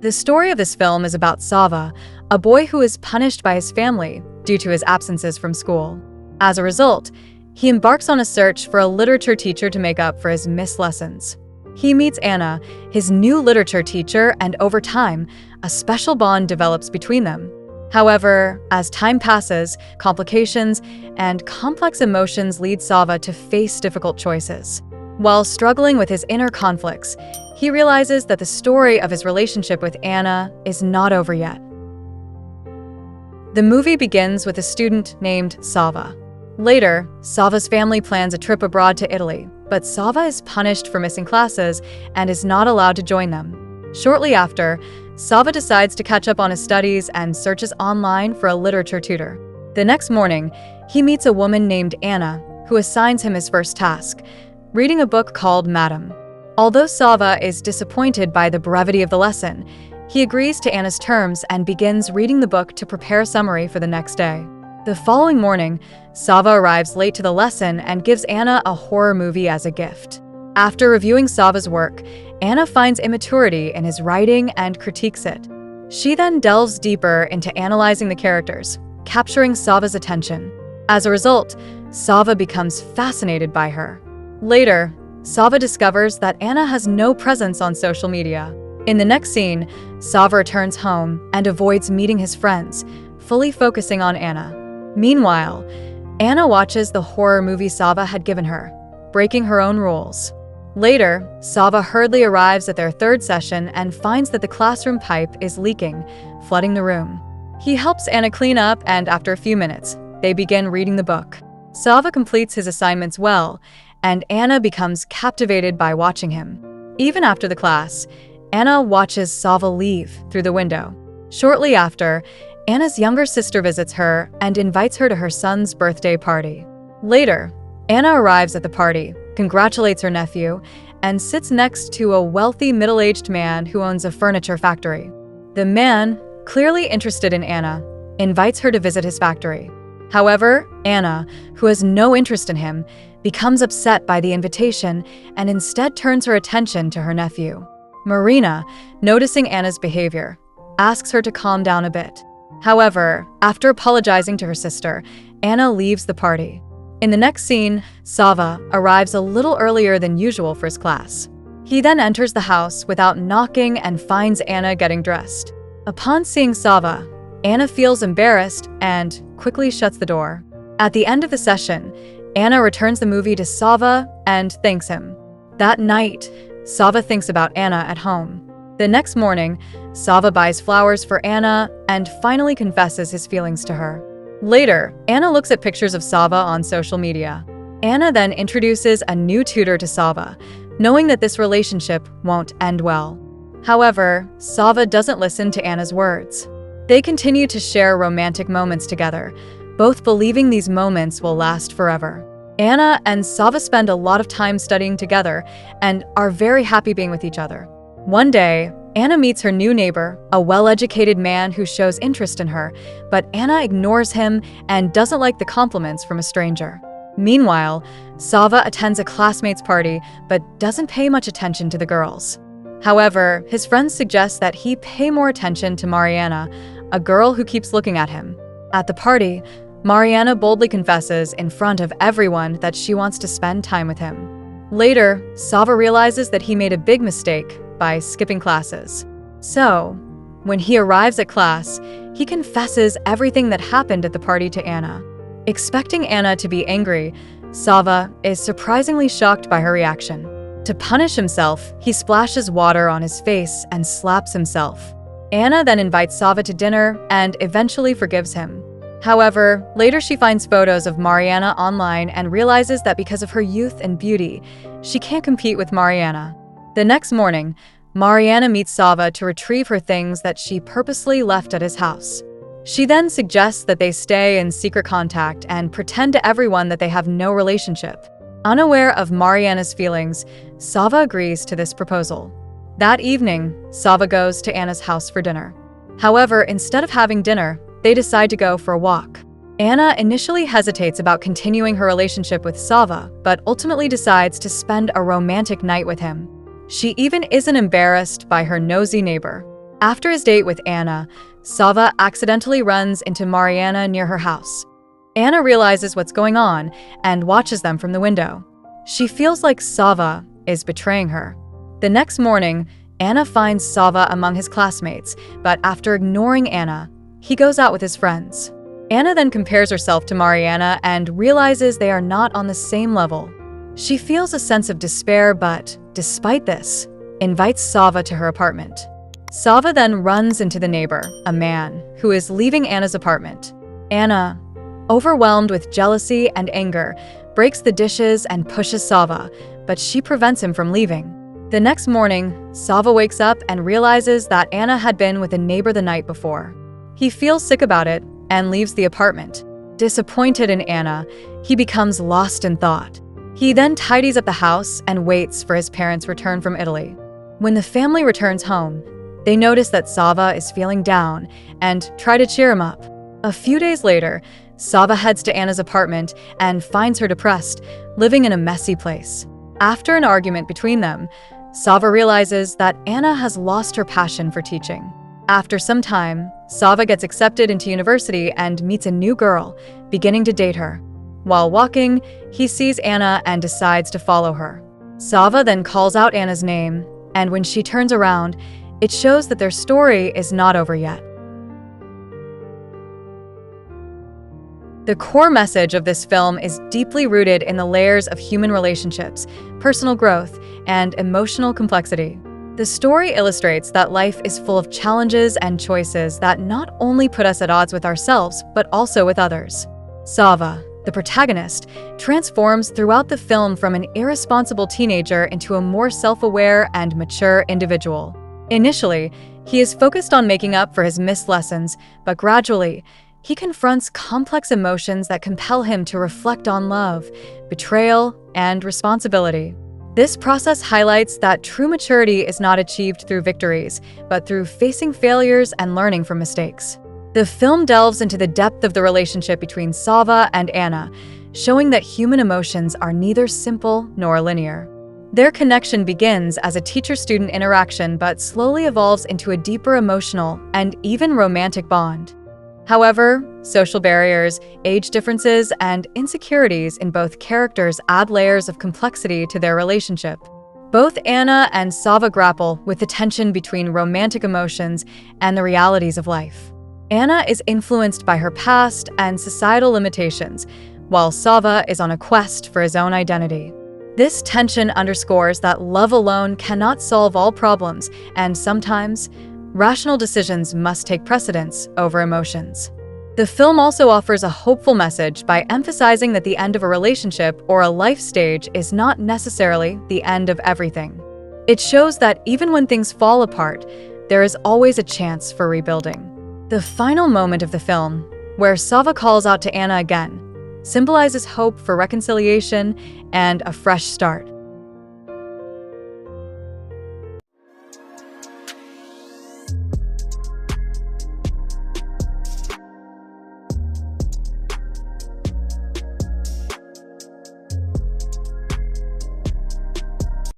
The story of this film is about Sava, a boy who is punished by his family due to his absences from school. As a result, he embarks on a search for a literature teacher to make up for his missed lessons. He meets Anna, his new literature teacher, and over time, a special bond develops between them. However, as time passes, complications and complex emotions lead Sava to face difficult choices. While struggling with his inner conflicts, he realizes that the story of his relationship with Anna is not over yet. The movie begins with a student named Sava. Later, Sava's family plans a trip abroad to Italy, but Sava is punished for missing classes and is not allowed to join them. Shortly after, Sava decides to catch up on his studies and searches online for a literature tutor. The next morning, he meets a woman named Anna, who assigns him his first task, reading a book called Madam. Although Sava is disappointed by the brevity of the lesson, he agrees to Anna's terms and begins reading the book to prepare a summary for the next day. The following morning, Sava arrives late to the lesson and gives Anna a horror movie as a gift. After reviewing Sava's work, Anna finds immaturity in his writing and critiques it. She then delves deeper into analyzing the characters, capturing Sava's attention. As a result, Sava becomes fascinated by her. Later, Sava discovers that Anna has no presence on social media. In the next scene, Sava returns home and avoids meeting his friends, fully focusing on Anna. Meanwhile, Anna watches the horror movie Sava had given her, breaking her own rules. Later, Sava hurriedly arrives at their third session and finds that the classroom pipe is leaking, flooding the room. He helps Anna clean up, and after a few minutes, they begin reading the book. Sava completes his assignments well, and Anna becomes captivated by watching him. Even after the class, Anna watches Sava leave through the window. Shortly after, Anna's younger sister visits her and invites her to her son's birthday party. Later, Anna arrives at the party, congratulates her nephew, and sits next to a wealthy middle-aged man who owns a furniture factory. The man, clearly interested in Anna, invites her to visit his factory. However, Anna, who has no interest in him, becomes upset by the invitation and instead turns her attention to her nephew. Marina, noticing Anna's behavior, asks her to calm down a bit. However, after apologizing to her sister, Anna leaves the party. In the next scene, Sava arrives a little earlier than usual for his class. He then enters the house without knocking and finds Anna getting dressed. Upon seeing Sava, Anna feels embarrassed and quickly shuts the door. At the end of the session, Anna returns the movie to Sava and thanks him. That night, Sava thinks about Anna at home. The next morning, Sava buys flowers for Anna and finally confesses his feelings to her. Later, Anna looks at pictures of Sava on social media. Anna then introduces a new tutor to Sava, knowing that this relationship won't end well. However, Sava doesn't listen to Anna's words. They continue to share romantic moments together, both believing these moments will last forever. Anna and Sava spend a lot of time studying together and are very happy being with each other. One day, Anna meets her new neighbor, a well-educated man who shows interest in her, but Anna ignores him and doesn't like the compliments from a stranger. Meanwhile, Sava attends a classmate's party but doesn't pay much attention to the girls. However, his friends suggest that he pay more attention to Mariana, a girl who keeps looking at him. At the party, Mariana boldly confesses in front of everyone that she wants to spend time with him. Later, Sava realizes that he made a big mistake by skipping classes. So, when he arrives at class, he confesses everything that happened at the party to Anna. Expecting Anna to be angry, Sava is surprisingly shocked by her reaction. To punish himself, he splashes water on his face and slaps himself. Anna then invites Sava to dinner and eventually forgives him. However, later she finds photos of Mariana online and realizes that because of her youth and beauty, she can't compete with Mariana. The next morning, Mariana meets Sava to retrieve her things that she purposely left at his house. She then suggests that they stay in secret contact and pretend to everyone that they have no relationship. Unaware of Mariana's feelings, Sava agrees to this proposal. That evening, Sava goes to Anna's house for dinner. However, instead of having dinner, they decide to go for a walk. Anna initially hesitates about continuing her relationship with Sava, but ultimately decides to spend a romantic night with him. She even isn't embarrassed by her nosy neighbor. After his date with Anna, Sava accidentally runs into Mariana near her house. Anna realizes what's going on and watches them from the window. She feels like Sava is betraying her. The next morning, Anna finds Sava among his classmates, but after ignoring Anna, he goes out with his friends. Anna then compares herself to Mariana and realizes they are not on the same level. She feels a sense of despair, but despite this, invites Sava to her apartment. Sava then runs into the neighbor, a man, who is leaving Anna's apartment. Anna, overwhelmed with jealousy and anger, breaks the dishes and pushes Sava, but she prevents him from leaving. The next morning, Sava wakes up and realizes that Anna had been with a neighbor the night before. He feels sick about it and leaves the apartment. Disappointed in Anna, he becomes lost in thought. He then tidies up the house and waits for his parents' return from Italy. When the family returns home, they notice that Sava is feeling down and try to cheer him up. A few days later, Sava heads to Anna's apartment and finds her depressed, living in a messy place. After an argument between them, Sava realizes that Anna has lost her passion for teaching. After some time, Sava gets accepted into university and meets a new girl, beginning to date her. While walking, he sees Anna and decides to follow her. Sava then calls out Anna's name, and when she turns around, it shows that their story is not over yet. The core message of this film is deeply rooted in the layers of human relationships, personal growth, and emotional complexity. The story illustrates that life is full of challenges and choices that not only put us at odds with ourselves, but also with others. Sava, the protagonist, transforms throughout the film from an irresponsible teenager into a more self-aware and mature individual. Initially, he is focused on making up for his missed lessons, but gradually, he confronts complex emotions that compel him to reflect on love, betrayal, and responsibility. This process highlights that true maturity is not achieved through victories, but through facing failures and learning from mistakes. The film delves into the depth of the relationship between Sava and Anna, showing that human emotions are neither simple nor linear. Their connection begins as a teacher-student interaction but slowly evolves into a deeper emotional and even romantic bond. However, social barriers, age differences, and insecurities in both characters add layers of complexity to their relationship. Both Anna and Sava grapple with the tension between romantic emotions and the realities of life. Anna is influenced by her past and societal limitations, while Sava is on a quest for his own identity. This tension underscores that love alone cannot solve all problems, and sometimes, rational decisions must take precedence over emotions. The film also offers a hopeful message by emphasizing that the end of a relationship or a life stage is not necessarily the end of everything. It shows that even when things fall apart, there is always a chance for rebuilding. The final moment of the film, where Sava calls out to Anna again, symbolizes hope for reconciliation and a fresh start.